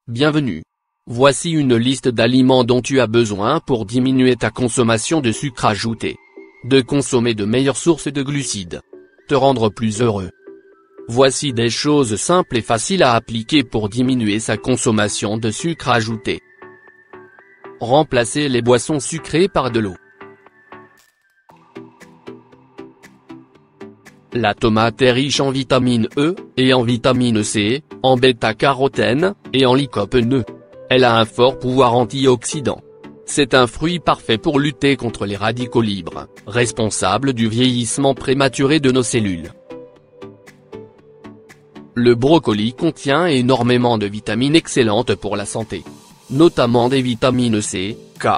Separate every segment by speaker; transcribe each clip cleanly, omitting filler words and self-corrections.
Speaker 1: Bienvenue. Voici une liste d'aliments dont tu as besoin pour diminuer ta consommation de sucre ajouté. De consommer de meilleures sources de glucides. Te rendre plus heureux. Voici des choses simples et faciles à appliquer pour diminuer sa consommation de sucre ajouté. Remplacer les boissons sucrées par de l'eau. La tomate est riche en vitamine E, et en vitamine C, en bêta-carotène, et en lycopène. Elle a un fort pouvoir antioxydant. C'est un fruit parfait pour lutter contre les radicaux libres, responsables du vieillissement prématuré de nos cellules. Le brocoli contient énormément de vitamines excellentes pour la santé. Notamment des vitamines C, K,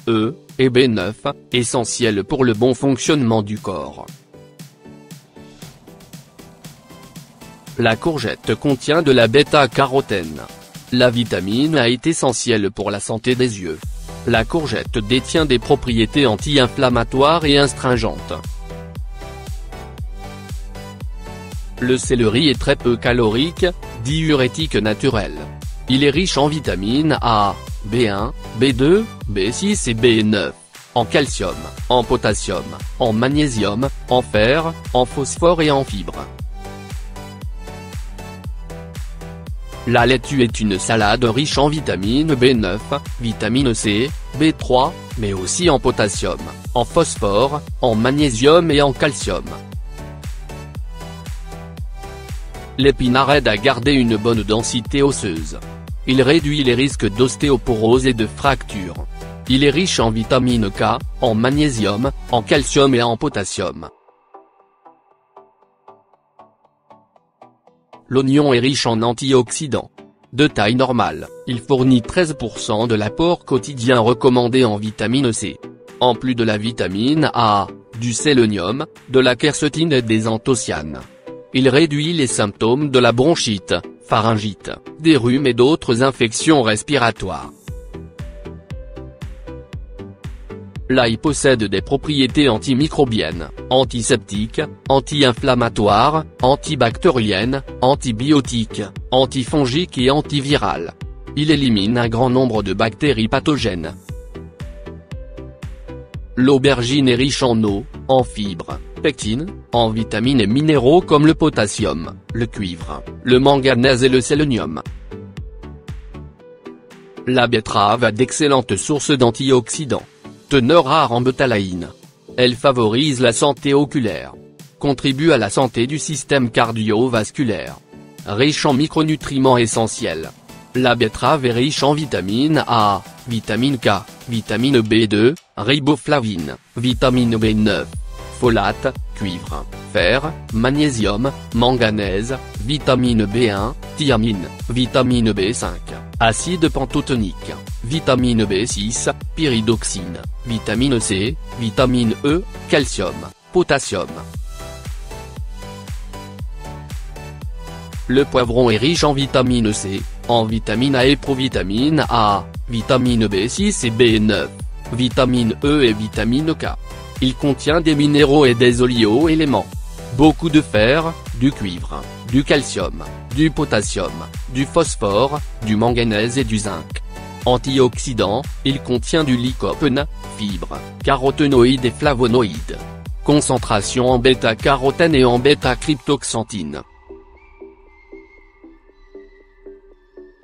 Speaker 1: E, et B9, essentielles pour le bon fonctionnement du corps. La courgette contient de la bêta-carotène. La vitamine A est essentielle pour la santé des yeux. La courgette détient des propriétés anti-inflammatoires et astringentes. Le céleri est très peu calorique, diurétique naturel. Il est riche en vitamines A, B1, B2, B6 et B9, en calcium, en potassium, en magnésium, en fer, en phosphore et en fibres. La laitue est une salade riche en vitamine B9, vitamine C, B3, mais aussi en potassium, en phosphore, en magnésium et en calcium. L'épinard aide à garder une bonne densité osseuse. Il réduit les risques d'ostéoporose et de fractures. Il est riche en vitamine K, en magnésium, en calcium et en potassium. L'oignon est riche en antioxydants. De taille normale, il fournit 13% de l'apport quotidien recommandé en vitamine C. En plus de la vitamine A, du sélénium, de la quercétine et des anthocyanes. Il réduit les symptômes de la bronchite, pharyngite, des rhumes et d'autres infections respiratoires. L'ail possède des propriétés antimicrobiennes, antiseptiques, anti-inflammatoires, antibactériennes, antibiotiques, antifongiques et antivirales. Il élimine un grand nombre de bactéries pathogènes. L'aubergine est riche en eau, en fibres, pectine, en vitamines et minéraux comme le potassium, le cuivre, le manganèse et le sélénium. La betterave a d'excellentes sources d'antioxydants. Teneur rare en bétalaïne. Elle favorise la santé oculaire. Contribue à la santé du système cardiovasculaire. Riche en micronutriments essentiels. La betterave est riche en vitamine A, vitamine K, vitamine B2, riboflavine, vitamine B9, folate, cuivre, fer, magnésium, manganèse, vitamine B1, thiamine, vitamine B5, acide pantotonique, vitamine B6, pyridoxine, vitamine C, vitamine E, calcium, potassium. Le poivron est riche en vitamine C, en vitamine A et provitamine A, vitamine B6 et B9, vitamine E et vitamine K. Il contient des minéraux et des oligo-éléments. Beaucoup de fer, du cuivre, du calcium, du potassium, du phosphore, du manganèse et du zinc. Antioxydant, il contient du lycopène, fibres, caroténoïdes et flavonoïdes. Concentration en bêta-carotène et en bêta-cryptoxanthine.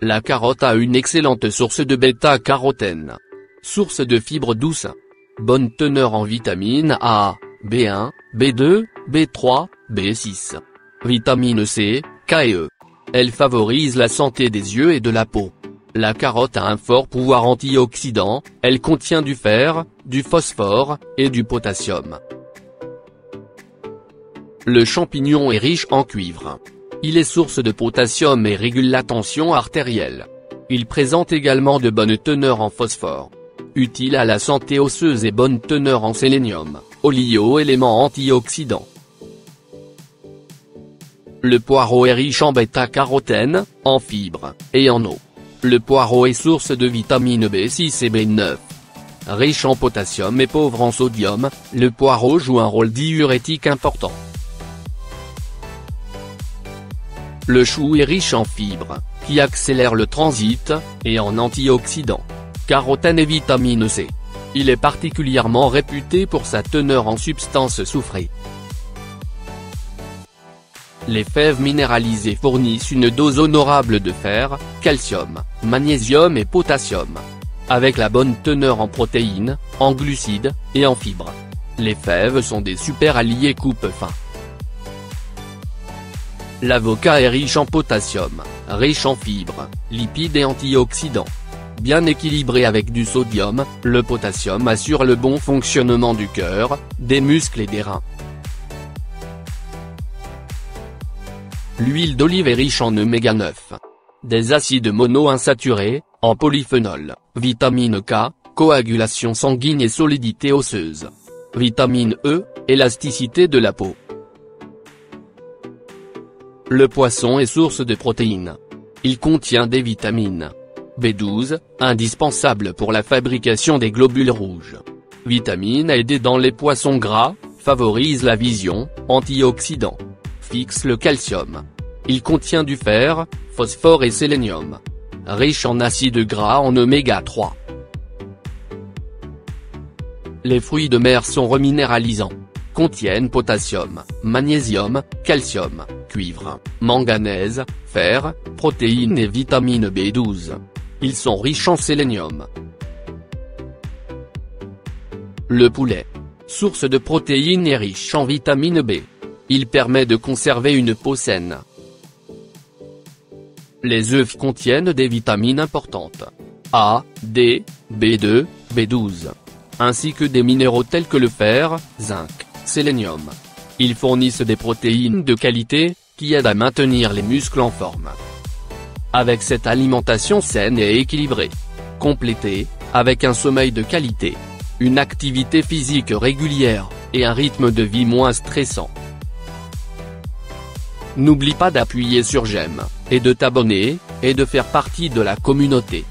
Speaker 1: La carotte a une excellente source de bêta-carotène. Source de fibres douces. Bonne teneur en vitamine A, B1, B2, B3, B6. Vitamine C, K et E. Elle favorise la santé des yeux et de la peau. La carotte a un fort pouvoir antioxydant, elle contient du fer, du phosphore, et du potassium. Le champignon est riche en cuivre. Il est source de potassium et régule la tension artérielle. Il présente également de bonnes teneurs en phosphore. Utile à la santé osseuse et bonne teneur en sélénium, oligo-éléments antioxydants. Le poireau est riche en bêta-carotène, en fibres, et en eau. Le poireau est source de vitamines B6 et B9. Riche en potassium et pauvre en sodium, le poireau joue un rôle diurétique important. Le chou est riche en fibres, qui accélère le transit, et en antioxydants, carotène et vitamine C. Il est particulièrement réputé pour sa teneur en substances soufrées. Les fèves minéralisées fournissent une dose honorable de fer, calcium, magnésium et potassium. Avec la bonne teneur en protéines, en glucides, et en fibres. Les fèves sont des super alliés coupe-faim. L'avocat est riche en potassium, riche en fibres, lipides et antioxydants. Bien équilibré avec du sodium, le potassium assure le bon fonctionnement du cœur, des muscles et des reins. L'huile d'olive est riche en oméga 9. Des acides monoinsaturés, en polyphénol, vitamine K, coagulation sanguine et solidité osseuse. Vitamine E, élasticité de la peau. Le poisson est source de protéines. Il contient des vitamines B12, indispensable pour la fabrication des globules rouges. Vitamine A dans les poissons gras, favorise la vision, antioxydant. Fixe le calcium. Il contient du fer, phosphore et sélénium. Riche en acides gras en oméga 3. Les fruits de mer sont reminéralisants. Contiennent potassium, magnésium, calcium, cuivre, manganèse, fer, protéines et vitamine B12. Ils sont riches en sélénium. Le poulet. Source de protéines et riche en vitamine B. Il permet de conserver une peau saine. Les œufs contiennent des vitamines importantes. A, D, B2, B12. Ainsi que des minéraux tels que le fer, zinc, sélénium. Ils fournissent des protéines de qualité, qui aident à maintenir les muscles en forme. Avec cette alimentation saine et équilibrée, complétée, avec un sommeil de qualité, une activité physique régulière, et un rythme de vie moins stressant. N'oublie pas d'appuyer sur j'aime, et de t'abonner, et de faire partie de la communauté.